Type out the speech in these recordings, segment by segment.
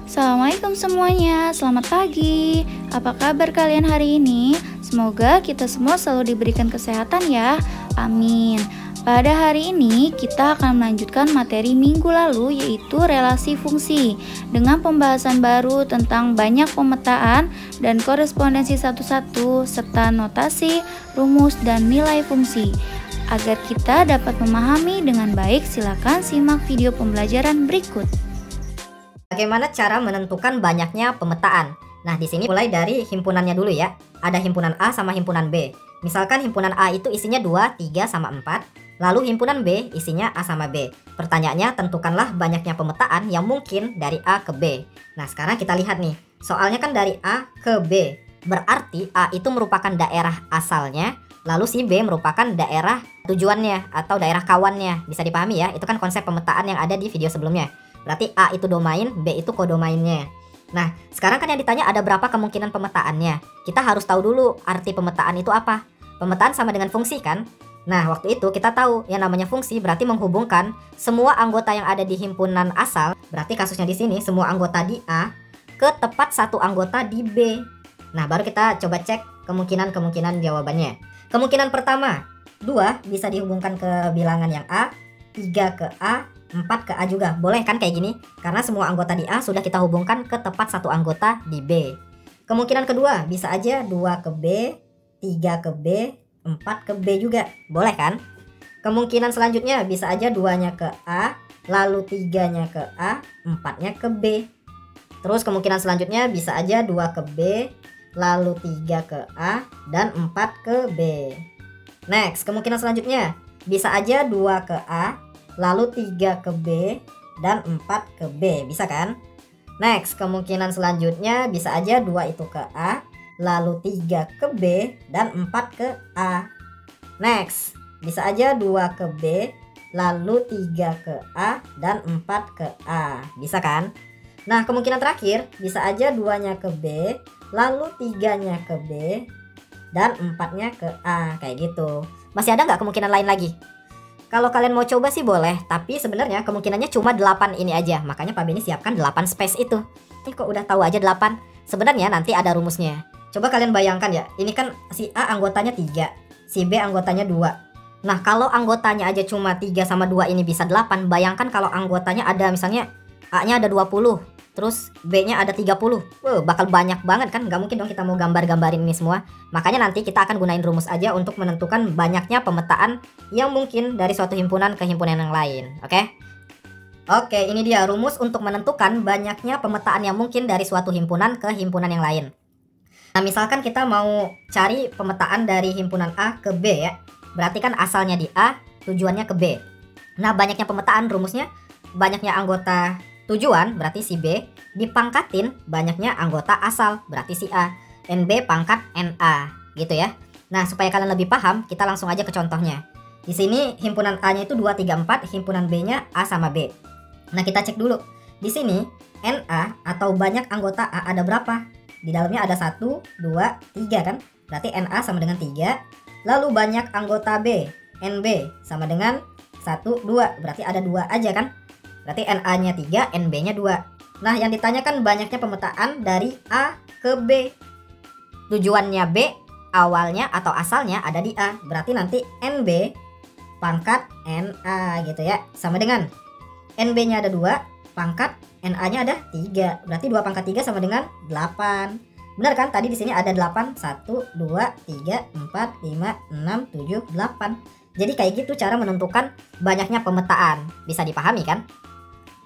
Assalamualaikum semuanya, selamat pagi. Apa kabar kalian hari ini? Semoga kita semua selalu diberikan kesehatan ya. Amin. Pada hari ini kita akan melanjutkan materi minggu lalu, yaitu relasi fungsi, dengan pembahasan baru tentang banyak pemetaan dan korespondensi satu-satu, serta notasi, rumus, dan nilai fungsi. Agar kita dapat memahami dengan baik, silakan simak video pembelajaran berikut. Bagaimana cara menentukan banyaknya pemetaan? Nah, di sini mulai dari himpunannya dulu ya. Ada himpunan A sama himpunan B. Misalkan himpunan A itu isinya 2, 3, sama 4. Lalu himpunan B isinya A sama B. Pertanyaannya, tentukanlah banyaknya pemetaan yang mungkin dari A ke B. Nah, sekarang kita lihat nih. Soalnya kan dari A ke B. Berarti A itu merupakan daerah asalnya. Lalu si B merupakan daerah tujuannya atau daerah kawannya. Bisa dipahami ya, itu kan konsep pemetaan yang ada di video sebelumnya. Berarti A itu domain, B itu kodomainnya. Nah, sekarang kan yang ditanya ada berapa kemungkinan pemetaannya. Kita harus tahu dulu arti pemetaan itu apa. Pemetaan sama dengan fungsi kan? Nah, waktu itu kita tahu yang namanya fungsi berarti menghubungkan semua anggota yang ada di himpunan asal. Berarti kasusnya di sini semua anggota di A ke tepat satu anggota di B. Nah, baru kita coba cek kemungkinan-kemungkinan jawabannya. Kemungkinan pertama, 2 bisa dihubungkan ke bilangan yang A, 3 ke A, 4 ke A juga. Boleh kan kayak gini? Karena semua anggota di A sudah kita hubungkan ke tepat satu anggota di B. Kemungkinan kedua, bisa aja 2 ke B, 3 ke B, 4 ke B juga. Boleh kan? Kemungkinan selanjutnya bisa aja 2-nya ke A, lalu 3-nya ke A, 4-nya ke B. Terus kemungkinan selanjutnya bisa aja 2 ke B, lalu 3 ke A, dan 4 ke B. Next, kemungkinan selanjutnya bisa aja 2 ke A, lalu 3 ke B, dan 4 ke B. Bisa kan? Next, kemungkinan selanjutnya bisa aja 2 itu ke A, lalu 3 ke B, dan 4 ke A. Next, bisa aja 2 ke B, lalu 3 ke A, dan 4 ke A. Bisa kan? Nah, kemungkinan terakhir bisa aja 2-nya ke B, lalu 3-nya ke B, dan 4-nya ke A. Kayak gitu. Masih ada nggak kemungkinan lain lagi? Kalau kalian mau coba sih boleh, tapi sebenarnya kemungkinannya cuma 8 ini aja. Makanya Pak Beni siapkan 8 space itu. Ini kok udah tahu aja 8? Sebenarnya nanti ada rumusnya. Coba kalian bayangkan ya, ini kan si A anggotanya 3, si B anggotanya 2. Nah, kalau anggotanya aja cuma 3 sama 2 ini bisa 8, bayangkan kalau anggotanya ada misalnya A-nya ada 20, terus B-nya ada 30. Bakal banyak banget kan? Nggak mungkin dong kita mau gambar-gambarin ini semua. Makanya nanti kita akan gunain rumus aja untuk menentukan banyaknya pemetaan yang mungkin dari suatu himpunan ke himpunan yang lain. Oke? Oke, ini dia rumus untuk menentukan banyaknya pemetaan yang mungkin dari suatu himpunan ke himpunan yang lain. Nah, misalkan kita mau cari pemetaan dari himpunan A ke B ya. Berarti kan asalnya di A, tujuannya ke B. Nah, banyaknya pemetaan rumusnya banyaknya anggota tujuan berarti si B dipangkatin banyaknya anggota asal berarti si A. NB pangkat NA gitu ya. Nah, supaya kalian lebih paham, kita langsung aja ke contohnya. Di sini himpunan A-nya itu 2, 3, 4, himpunan B-nya A sama B. Nah, kita cek dulu. Di sini NA atau banyak anggota A ada berapa? Di dalamnya ada 1, 2, 3 kan? Berarti NA sama dengan 3. Lalu banyak anggota B, NB sama dengan 1, 2. Berarti ada 2 aja kan? Berarti NA-nya 3, NB-nya 2. Nah, yang ditanyakan banyaknya pemetaan dari A ke B. Tujuannya B, awalnya atau asalnya ada di A. Berarti nanti NB pangkat NA gitu ya. Sama dengan NB-nya ada 2, pangkat NA-nya ada 3. Berarti 2 pangkat 3 sama dengan 8. Benar kan? Tadi di sini ada 8. 1, 2, 3, 4, 5, 6, 7, 8. Jadi kayak gitu cara menentukan banyaknya pemetaan. Bisa dipahami kan?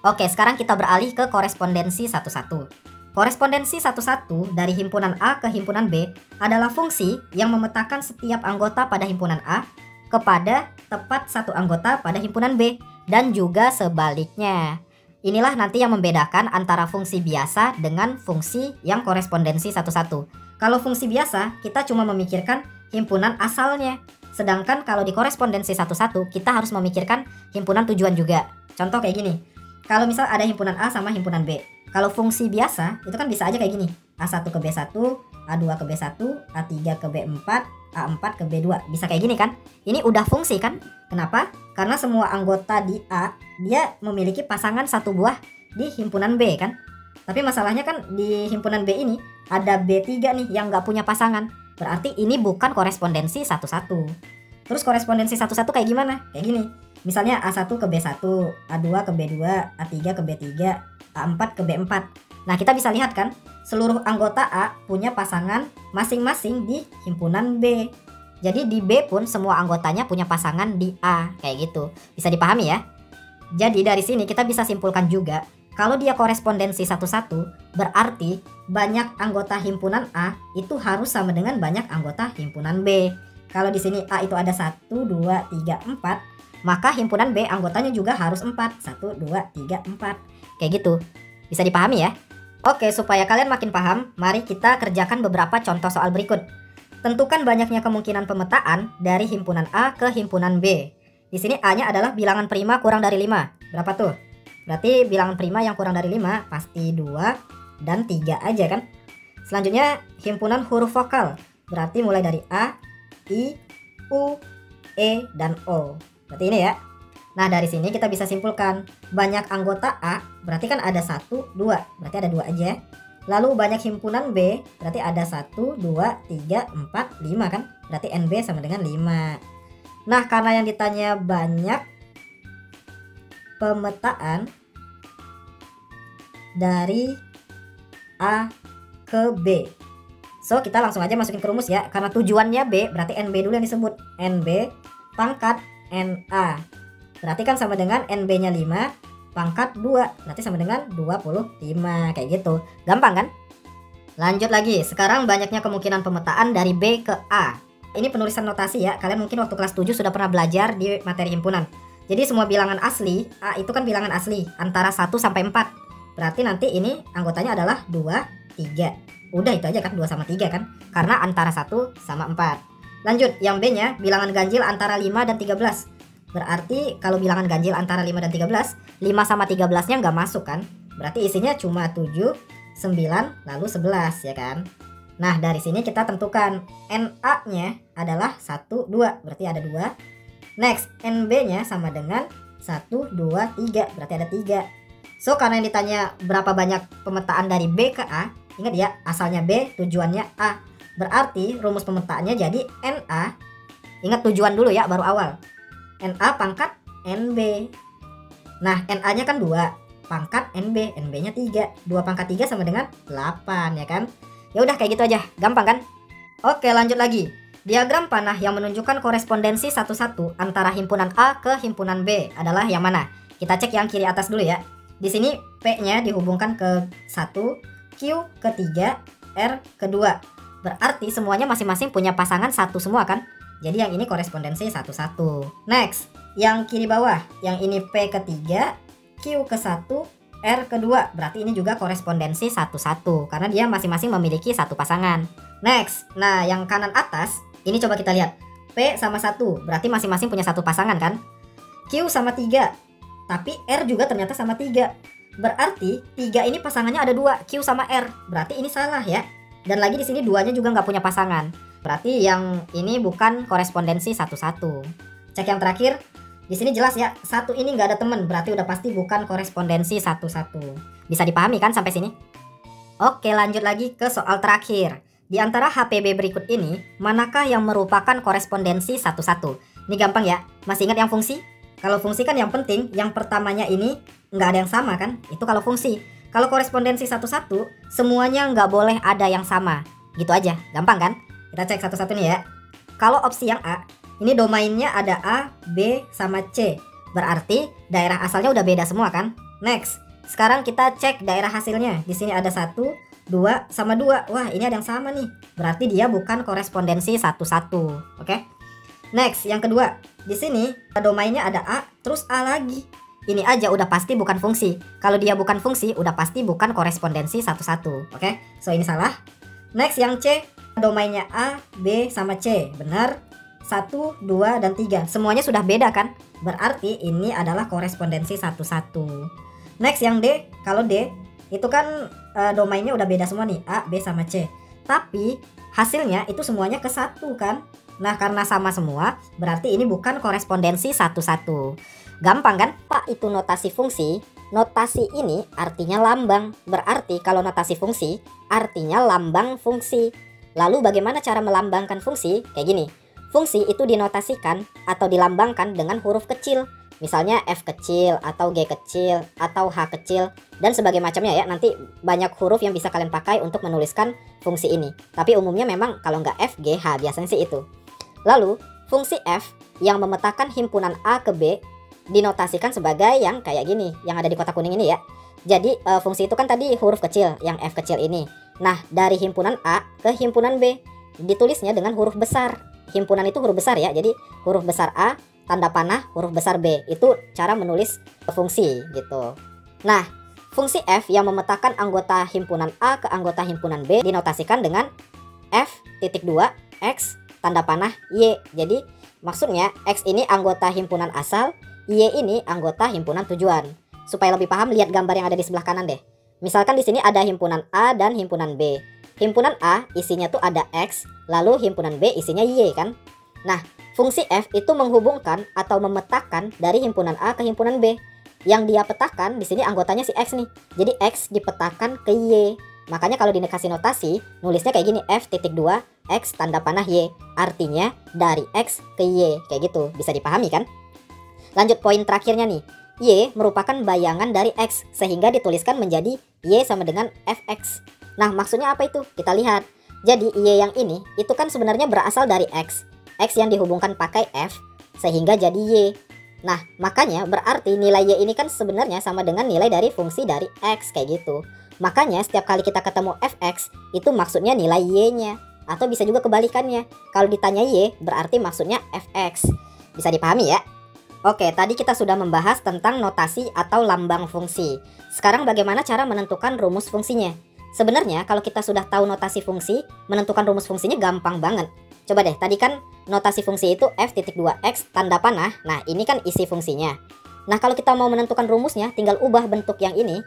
Oke, sekarang kita beralih ke korespondensi satu-satu. Korespondensi satu-satu dari himpunan A ke himpunan B adalah fungsi yang memetakan setiap anggota pada himpunan A kepada tepat satu anggota pada himpunan B, dan juga sebaliknya. Inilah nanti yang membedakan antara fungsi biasa dengan fungsi yang korespondensi satu-satu. Kalau fungsi biasa, kita cuma memikirkan himpunan asalnya. Sedangkan kalau di korespondensi satu-satu, kita harus memikirkan himpunan tujuan juga. Contoh kayak gini. Kalau misal ada himpunan A sama himpunan B. Kalau fungsi biasa, itu kan bisa aja kayak gini. A1 ke B1, A2 ke B1, A3 ke B4, A4 ke B2. Bisa kayak gini kan? Ini udah fungsi kan? Kenapa? Karena semua anggota di A, dia memiliki pasangan satu buah di himpunan B kan? Tapi masalahnya kan di himpunan B ini ada B3 nih yang nggak punya pasangan. Berarti ini bukan korespondensi satu-satu. Terus korespondensi satu-satu kayak gimana? Kayak gini. Misalnya A1 ke B1, A2 ke B2, A3 ke B3, A4 ke B4. Nah, kita bisa lihat kan, seluruh anggota A punya pasangan masing-masing di himpunan B. Jadi di B pun semua anggotanya punya pasangan di A, kayak gitu. Bisa dipahami ya? Jadi dari sini kita bisa simpulkan juga, kalau dia korespondensi satu-satu, berarti banyak anggota himpunan A itu harus sama dengan banyak anggota himpunan B. Kalau di sini A itu ada 1, 2, 3, 4, maka himpunan B anggotanya juga harus 4. 1, 2, 3, 4. Kayak gitu. Bisa dipahami ya? Oke, supaya kalian makin paham, mari kita kerjakan beberapa contoh soal berikut. Tentukan banyaknya kemungkinan pemetaan dari himpunan A ke himpunan B. Di sini A-nya adalah bilangan prima kurang dari 5. Berapa tuh? Berarti bilangan prima yang kurang dari 5 pasti 2 dan 3 aja kan? Selanjutnya himpunan huruf vokal. Berarti mulai dari A, I, U, E, dan O. Berarti ini ya. Nah, dari sini kita bisa simpulkan banyak anggota A berarti kan ada 1, 2. Berarti ada 2 aja. Lalu banyak himpunan B berarti ada 1, 2, 3, 4, 5 kan? Berarti NB sama dengan 5. Nah, karena yang ditanya banyak pemetaan dari A ke B. So, kita langsung aja masukin ke rumus ya. Karena tujuannya B, berarti NB dulu yang disebut. NB pangkat NA. Berarti kan sama dengan NB-nya 5 pangkat 2. Berarti sama dengan 25. Kayak gitu. Gampang kan? Lanjut lagi. Sekarang banyaknya kemungkinan pemetaan dari B ke A. Ini penulisan notasi ya. Kalian mungkin waktu kelas 7 sudah pernah belajar di materi himpunan. Jadi semua bilangan asli, A itu kan bilangan asli antara 1 sampai 4. Berarti nanti ini anggotanya adalah 2, 3. Udah itu aja kan, 2 sama 3 kan. Karena antara 1 sama 4. Lanjut, yang B-nya bilangan ganjil antara 5 dan 13. Berarti kalau bilangan ganjil antara 5 dan 13, 5 sama 13-nya nggak masuk kan. Berarti isinya cuma 7, 9, lalu 11 ya kan. Nah, dari sini kita tentukan NA-nya adalah 1, 2. Berarti ada 2. Next, NB-nya sama dengan 1, 2, 3. Berarti ada 3. So, karena yang ditanya berapa banyak pemetaan dari B ke A, ingat ya, asalnya B, tujuannya A. Berarti rumus pemetaannya jadi NA. Ingat tujuan dulu ya, baru awal. NA pangkat NB. Nah, NA-nya kan 2. Pangkat NB. NB-nya 3. 2 pangkat 3 sama dengan 8 ya kan. Ya udah kayak gitu aja. Gampang kan? Oke, lanjut lagi. Diagram panah yang menunjukkan korespondensi satu-satu antara himpunan A ke himpunan B adalah yang mana? Kita cek yang kiri atas dulu ya. Di sini P-nya dihubungkan ke 1, Q ke 3, R ke 2. Berarti semuanya masing-masing punya pasangan 1 semua kan? Jadi yang ini korespondensi satu-satu. Next, yang kiri bawah. Yang ini P ke 3, Q ke 1, R ke 2. Berarti ini juga korespondensi satu-satu. Karena dia masing-masing memiliki satu pasangan. Next, nah yang kanan atas. Ini coba kita lihat. P sama 1. Berarti masing-masing punya satu pasangan kan? Q sama 3. Tapi R juga ternyata sama 3. Berarti 3 ini pasangannya ada 2. Q sama R. Berarti ini salah ya. Dan lagi di sini 2-nya juga nggak punya pasangan. Berarti yang ini bukan korespondensi satu-satu. Cek yang terakhir. Di sini jelas ya, 1 ini nggak ada temen. Berarti udah pasti bukan korespondensi satu-satu. Bisa dipahami kan sampai sini? Oke, lanjut lagi ke soal terakhir. Di antara HPB berikut ini, manakah yang merupakan korespondensi satu-satu? Ini gampang ya. Masih ingat yang fungsi? Kalau fungsi kan yang penting, yang pertamanya ini nggak ada yang sama kan? Itu kalau fungsi. Kalau korespondensi satu-satu, semuanya nggak boleh ada yang sama. Gitu aja, gampang kan? Kita cek satu-satu nih ya. Kalau opsi yang A, ini domainnya ada A, B, sama C. Berarti daerah asalnya udah beda semua kan? Next, sekarang kita cek daerah hasilnya. Di sini ada 1, 2, sama 2. Wah, ini ada yang sama nih. Berarti dia bukan korespondensi satu-satu. Oke? Next, yang kedua. Di sini domainnya ada A, terus A lagi. Ini aja udah pasti bukan fungsi. Kalau dia bukan fungsi, udah pasti bukan korespondensi satu-satu. Oke? So, ini salah. Next, yang C. Domainnya A, B, sama C. Benar. 1, 2, dan 3. Semuanya sudah beda kan? Berarti ini adalah korespondensi satu-satu. Next, yang D. Kalau D, itu kan domainnya udah beda semua nih. A, B, sama C. Tapi hasilnya itu semuanya ke 1 kan? Nah, karena sama semua, berarti ini bukan korespondensi satu-satu. Gampang kan? Pak, itu notasi fungsi. notasi ini artinya lambang. Berarti kalau notasi fungsi artinya lambang fungsi. Lalu bagaimana cara melambangkan fungsi? Kayak gini. Fungsi itu dinotasikan atau dilambangkan dengan huruf kecil. Misalnya F kecil atau G kecil atau H kecil dan sebagai macamnya ya. Nanti banyak huruf yang bisa kalian pakai untuk menuliskan fungsi ini. Tapi umumnya memang kalau nggak F, G, H biasanya sih itu. Lalu fungsi F yang memetakan himpunan A ke B dinotasikan sebagai yang kayak gini, yang ada di kotak kuning ini ya. Jadi fungsi itu kan tadi huruf kecil, yang F kecil ini. Nah, dari himpunan A ke himpunan B ditulisnya dengan huruf besar. Himpunan itu huruf besar ya, jadi huruf besar A, tanda panah, huruf besar B. Itu cara menulis fungsi gitu. Nah, fungsi F yang memetakan anggota himpunan A ke anggota himpunan B dinotasikan dengan F.2 X tanda panah Y. Jadi maksudnya X ini anggota himpunan asal, Y ini anggota himpunan tujuan. Supaya lebih paham, lihat gambar yang ada di sebelah kanan deh. Misalkan di sini ada himpunan A dan himpunan B. Himpunan A isinya tuh ada X, lalu himpunan B isinya Y kan. Nah, fungsi F itu menghubungkan atau memetakan dari himpunan A ke himpunan B. Yang dia petakan di sini anggotanya si X nih. Jadi X dipetakan ke Y. Makanya kalau dikasih notasi, nulisnya kayak gini, F.2 X tanda panah Y. Artinya dari X ke Y, kayak gitu. Bisa dipahami kan? Lanjut poin terakhirnya nih. Y merupakan bayangan dari X, sehingga dituliskan menjadi Y sama dengan Fx. Nah, maksudnya apa itu? Kita lihat. Jadi Y yang ini, itu kan sebenarnya berasal dari X. X yang dihubungkan pakai F, sehingga jadi Y. Nah, makanya berarti nilai Y ini kan sebenarnya sama dengan nilai dari fungsi dari X, kayak gitu. Makanya setiap kali kita ketemu Fx, itu maksudnya nilai Y-nya. Atau bisa juga kebalikannya. Kalau ditanya Y, berarti maksudnya Fx. Bisa dipahami ya? Oke, tadi kita sudah membahas tentang notasi atau lambang fungsi. Sekarang bagaimana cara menentukan rumus fungsinya? Sebenarnya kalau kita sudah tahu notasi fungsi, menentukan rumus fungsinya gampang banget. Coba deh, tadi kan notasi fungsi itu F.2 X tanda panah. Nah, ini kan isi fungsinya. Nah, kalau kita mau menentukan rumusnya, tinggal ubah bentuk yang ini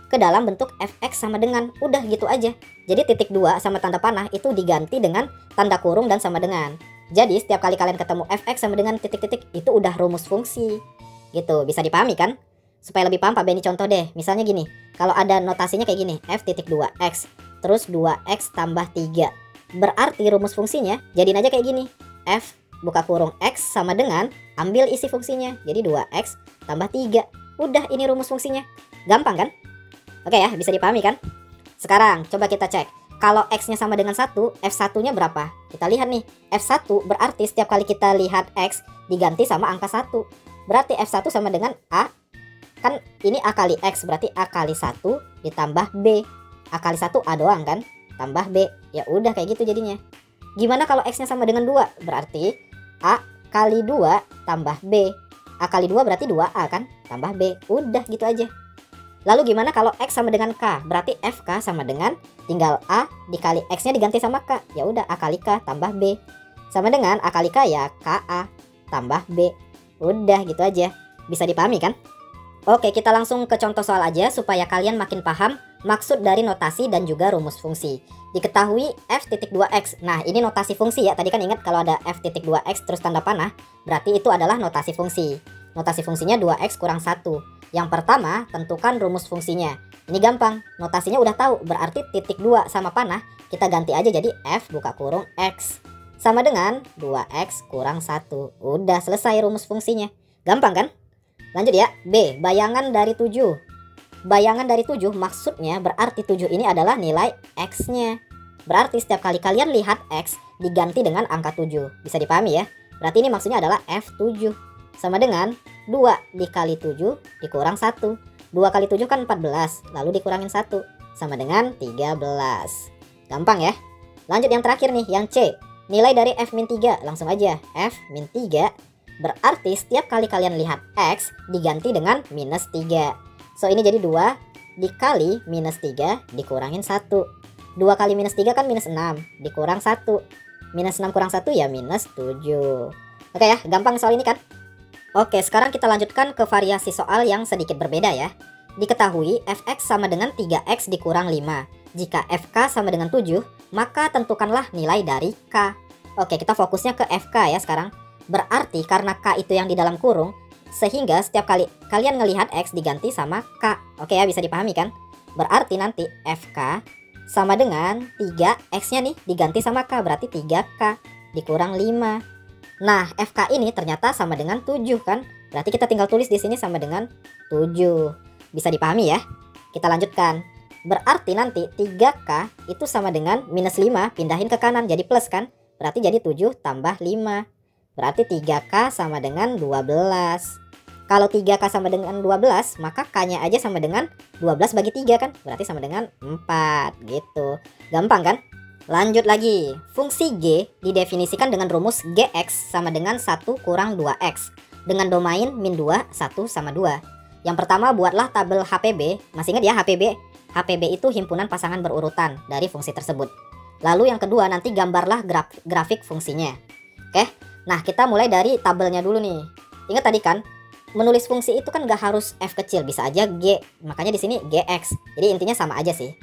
ke dalam bentuk Fx sama dengan, udah gitu aja. Jadi titik 2 sama tanda panah itu diganti dengan tanda kurung dan sama dengan. Jadi setiap kali kalian ketemu Fx sama dengan titik-titik, itu udah rumus fungsi. Gitu, bisa dipahami kan? Supaya lebih paham, Pak Benny contoh deh. Misalnya gini, kalau ada notasinya kayak gini, F.2 X, terus 2X tambah 3. Berarti rumus fungsinya jadiin aja kayak gini, F buka kurung X sama dengan, ambil isi fungsinya, jadi 2X tambah 3. Udah, ini rumus fungsinya. Gampang kan? Oke ya, bisa dipahami kan? Sekarang coba kita cek. Kalau X-nya sama dengan 1, F1-nya berapa? Kita lihat nih, F1 berarti setiap kali kita lihat X diganti sama angka 1. Berarti F1 sama dengan A. Kan ini A kali X, berarti A kali 1 ditambah B. A kali 1 A doang kan? Tambah B. Ya udah kayak gitu jadinya. Gimana kalau X-nya sama dengan 2? Berarti A kali 2 tambah B. A kali 2 berarti 2A kan? Tambah B. Udah gitu aja. Lalu gimana kalau X sama dengan K? Berarti FK sama dengan tinggal A dikali X-nya diganti sama K. Ya udah A kali K tambah B. Sama dengan A kali K ya KA tambah B. Udah gitu aja. Bisa dipahami kan? Oke, kita langsung ke contoh soal aja supaya kalian makin paham maksud dari notasi dan juga rumus fungsi. Diketahui F.2X. Nah, ini notasi fungsi ya. Tadi kan ingat kalau ada F.2X terus tanda panah, berarti itu adalah notasi fungsi. Notasi fungsinya 2X kurang 1. Yang pertama, tentukan rumus fungsinya. Ini gampang, notasinya udah tahu, berarti titik 2 sama panah, kita ganti aja jadi F buka kurung X. Sama dengan 2X kurang 1. Udah selesai rumus fungsinya. Gampang kan? Lanjut ya, B, bayangan dari 7. Bayangan dari 7 maksudnya berarti 7 ini adalah nilai X-nya. Berarti setiap kali kalian lihat X diganti dengan angka 7. Bisa dipahami ya? Berarti ini maksudnya adalah F7. Sama dengan 2 dikali 7 dikurang 1. 2 kali 7 kan 14, lalu dikurangin 1. Sama dengan 13. Gampang ya? Lanjut yang terakhir nih, yang C. Nilai dari F-3, langsung aja. F-3 berarti setiap kali kalian lihat X diganti dengan minus 3. So ini jadi 2 dikali minus 3 dikurangin 1. 2 kali minus 3 kan minus 6, dikurang 1. Minus 6 kurang 1 ya minus 7. Oke ya, gampang soal ini kan? Oke, sekarang kita lanjutkan ke variasi soal yang sedikit berbeda ya. Diketahui Fx sama dengan 3x dikurang 5. Jika Fk sama dengan 7, maka tentukanlah nilai dari K. Oke, kita fokusnya ke Fk ya sekarang. Berarti karena K itu yang di dalam kurung, Sehingga setiap kali kalian ngelihat X diganti sama K. Oke ya, bisa dipahami kan? Berarti nanti FK sama dengan 3 X-nya nih diganti sama K, berarti 3K dikurang 5. Nah, FK ini ternyata sama dengan 7 kan? Berarti kita tinggal tulis di sini sama dengan 7. Bisa dipahami ya? Kita lanjutkan. Berarti nanti 3K itu sama dengan minus 5, pindahin ke kanan jadi plus kan? Berarti jadi 7 tambah 5. Berarti 3K sama dengan 12. Kalau 3K sama dengan 12, maka K-nya aja sama dengan 12 bagi 3 kan? Berarti sama dengan 4 gitu. Gampang kan? Lanjut lagi. Fungsi G didefinisikan dengan rumus Gx sama dengan 1 kurang 2X. Dengan domain min 2, 1 sama 2. Yang pertama buatlah tabel HPB. Masih ingat ya HPB? HPB itu himpunan pasangan berurutan dari fungsi tersebut. Lalu yang kedua nanti gambarlah grafik fungsinya. Oke? Nah kita mulai dari tabelnya dulu nih. Ingat tadi kan? Menulis fungsi itu kan gak harus F kecil, bisa aja G. Makanya di sini GX. Jadi intinya sama aja sih.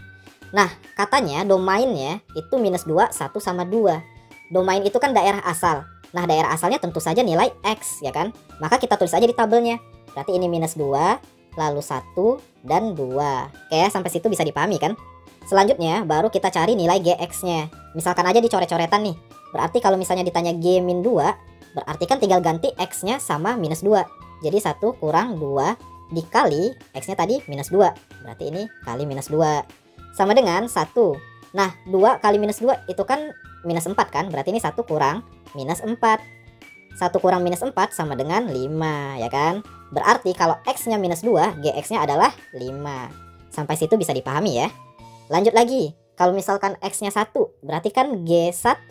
Nah, katanya domainnya itu minus 2, 1 sama 2. Domain itu kan daerah asal. Nah, daerah asalnya tentu saja nilai X, ya kan? Maka kita tulis aja di tabelnya. Berarti ini minus 2, lalu 1, dan 2. Oke, sampai situ bisa dipahami kan? Selanjutnya, baru kita cari nilai GX-nya. Misalkan aja dicoret-coretan nih. Berarti kalau misalnya ditanya G min 2, berarti kan tinggal ganti X-nya sama minus 2. Jadi 1 kurang 2 dikali X-nya tadi minus 2. Berarti ini kali minus 2. Sama dengan 1. Nah, 2 kali minus 2 itu kan minus 4 kan? Berarti ini 1 kurang minus 4. 1 kurang minus 4 sama dengan 5, ya kan? Berarti kalau X-nya minus 2, GX-nya adalah 5. Sampai situ bisa dipahami ya. Lanjut lagi. Kalau misalkan X-nya 1, berarti kan G1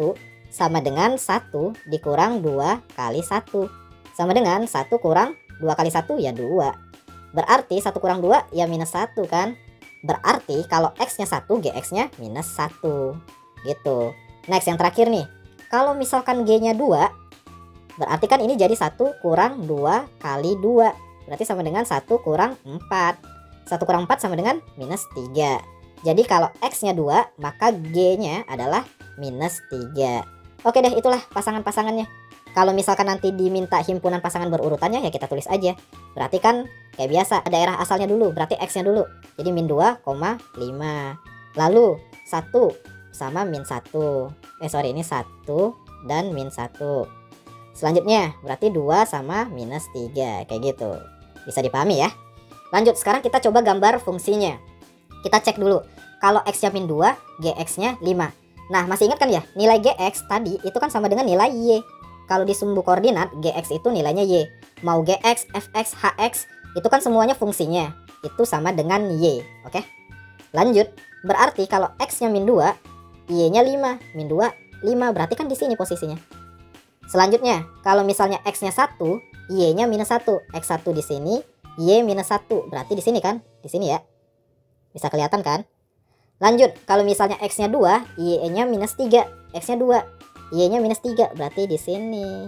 sama dengan 1 dikurang 2 kali 1. Sama dengan 1 kurang 2 kali 1 ya 2. Berarti 1 kurang 2 ya minus 1 kan? Berarti kalau X-nya 1, GX-nya minus 1. Gitu. Next yang terakhir nih. Kalau misalkan G-nya 2, berarti kan ini jadi 1 kurang 2 kali 2. Berarti sama dengan 1 kurang 4. 1 kurang 4 sama dengan minus 3. Jadi kalau X-nya 2, maka G-nya adalah minus 3. Oke deh, itulah pasangan-pasangannya. Kalau misalkan nanti diminta himpunan pasangan berurutannya ya kita tulis aja. Berarti kan kayak biasa daerah asalnya dulu, berarti X-nya dulu. Jadi min 2,5. Lalu 1 sama min 1. Ini 1 dan min 1. Selanjutnya berarti 2 sama minus 3. Kayak gitu. Bisa dipahami ya. Lanjut, sekarang kita coba gambar fungsinya. Kita cek dulu. Kalau X-nya min 2, GX-nya 5. Nah masih ingat kan ya, nilai GX tadi itu kan sama dengan nilai Y. Kalau di sumbu koordinat, GX itu nilainya Y. Mau GX, FX, HX, itu kan semuanya fungsinya. Itu sama dengan Y. Oke? Lanjut. Berarti kalau X-nya min 2, Y-nya 5. Min 2, 5. Berarti kan di sini posisinya. Selanjutnya, kalau misalnya X-nya 1, Y-nya minus 1. X1 di sini, Y minus 1. Berarti di sini kan? Di sini ya. Bisa kelihatan kan? Lanjut. Kalau misalnya X-nya 2, Y-nya minus 3. X-nya 2. Y-nya minus 3, berarti di sini.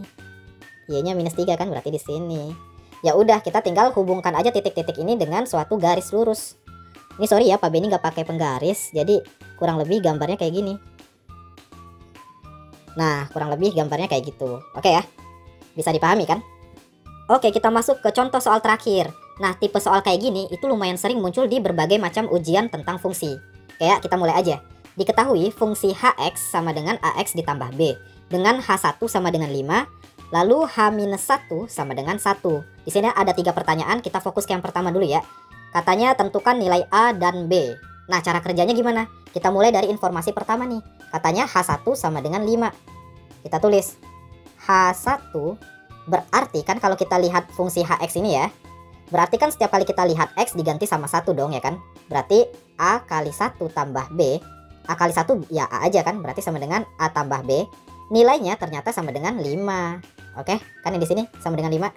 Y-nya minus 3 kan, berarti di sini. Ya udah, kita tinggal hubungkan aja titik-titik ini dengan suatu garis lurus. Ini sorry ya, Pak Benny nggak pakai penggaris, jadi kurang lebih gambarnya kayak gini. Nah, kurang lebih gambarnya kayak gitu. Oke ya, bisa dipahami kan? Oke, kita masuk ke contoh soal terakhir. Nah, tipe soal kayak gini itu lumayan sering muncul di berbagai macam ujian tentang fungsi. Kayak kita mulai aja. Diketahui fungsi Hx sama dengan Ax ditambah B. Dengan H1 sama dengan 5. Lalu H-1 sama dengan 1. Di sini ada 3 pertanyaan, kita fokus ke yang pertama dulu ya. Katanya tentukan nilai A dan B. Nah cara kerjanya gimana? Kita mulai dari informasi pertama nih. Katanya H1 sama dengan 5. Kita tulis H1 berarti kan kalau kita lihat fungsi Hx ini ya. Berarti kan setiap kali kita lihat X diganti sama 1 dong ya kan. Berarti A kali 1 tambah B. A kali 1 ya A aja kan, berarti sama dengan A tambah B. Nilainya ternyata sama dengan 5. Oke, kan yang di sini sama dengan 5.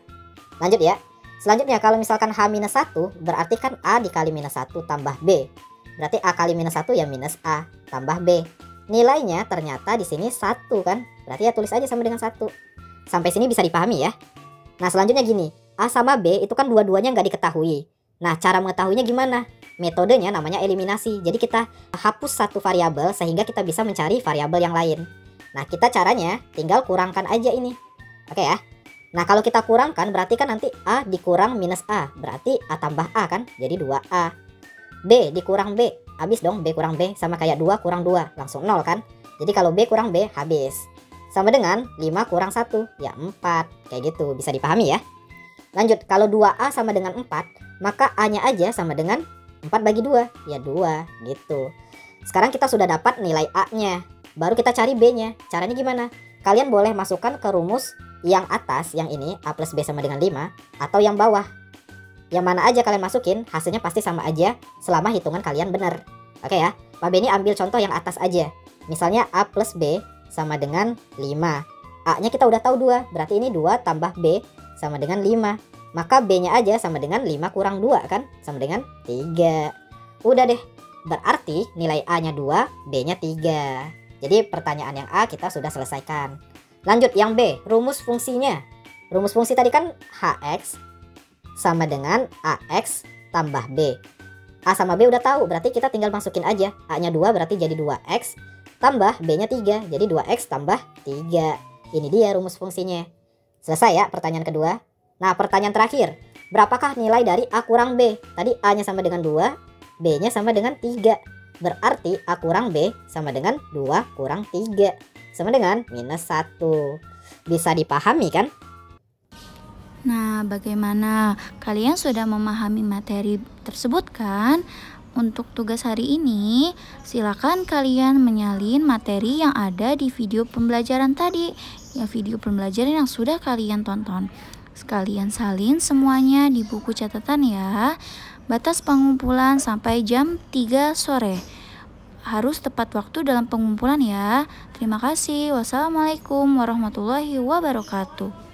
Lanjut ya. Selanjutnya kalau misalkan H-1 berarti kan A dikali minus 1 tambah B. Berarti A kali minus 1 ya minus A tambah B. Nilainya ternyata di sini 1 kan. Berarti ya tulis aja sama dengan 1. Sampai sini bisa dipahami ya. Nah selanjutnya gini, A sama B itu kan dua-duanya nggak diketahui. Nah cara mengetahuinya gimana? Metodenya namanya eliminasi. Jadi kita hapus satu variabel sehingga kita bisa mencari variabel yang lain. Nah kita caranya tinggal kurangkan aja ini. Oke ya. Nah, kalau kita kurangkan berarti kan nanti A dikurang minus A. Berarti A tambah A kan? Jadi 2A. B dikurang B. Habis dong B kurang B. Sama kayak 2 kurang 2. Langsung 0 kan? Jadi kalau B kurang B habis. Sama dengan 5 kurang 1. Ya 4. Kayak gitu. Bisa dipahami ya? Lanjut. Kalau 2A sama dengan 4. Maka A-nya aja sama dengan 4 bagi 2. Ya 2. Gitu. Sekarang kita sudah dapat nilai A-nya. Baru kita cari B-nya. Caranya gimana? Kalian boleh masukkan ke rumus yang atas, yang ini A plus B sama dengan 5, atau yang bawah. Yang mana aja kalian masukin, hasilnya pasti sama aja selama hitungan kalian benar. Oke ya, Pak Benny ambil contoh yang atas aja. Misalnya A plus B sama dengan 5. A-nya kita udah tahu 2, berarti ini 2 tambah B sama dengan 5. Maka B-nya aja sama dengan 5 kurang 2 kan, sama dengan 3. Udah deh, berarti nilai A-nya 2, B-nya 3. Jadi pertanyaan yang A kita sudah selesaikan. Lanjut yang B, rumus fungsinya. Rumus fungsi tadi kan HX sama dengan AX tambah B. A sama B udah tahu, berarti kita tinggal masukin aja. A-nya 2 berarti jadi 2X tambah B-nya 3, jadi 2X tambah 3. Ini dia rumus fungsinya. Selesai ya pertanyaan kedua. Nah, pertanyaan terakhir. Berapakah nilai dari A kurang B? Tadi A-nya sama dengan 2, B-nya sama dengan 3. Berarti A kurang B sama dengan 2 kurang 3. Sama dengan minus 1. Bisa dipahami kan? Nah, bagaimana? Kalian sudah memahami materi tersebut kan? Untuk tugas hari ini, silakan kalian menyalin materi yang ada di video pembelajaran tadi. Ya, video pembelajaran yang sudah kalian tonton. Sekalian salin semuanya di buku catatan ya. Batas pengumpulan sampai jam 3 sore. Harus tepat waktu dalam pengumpulan ya. Terima kasih. Wassalamualaikum warahmatullahi wabarakatuh.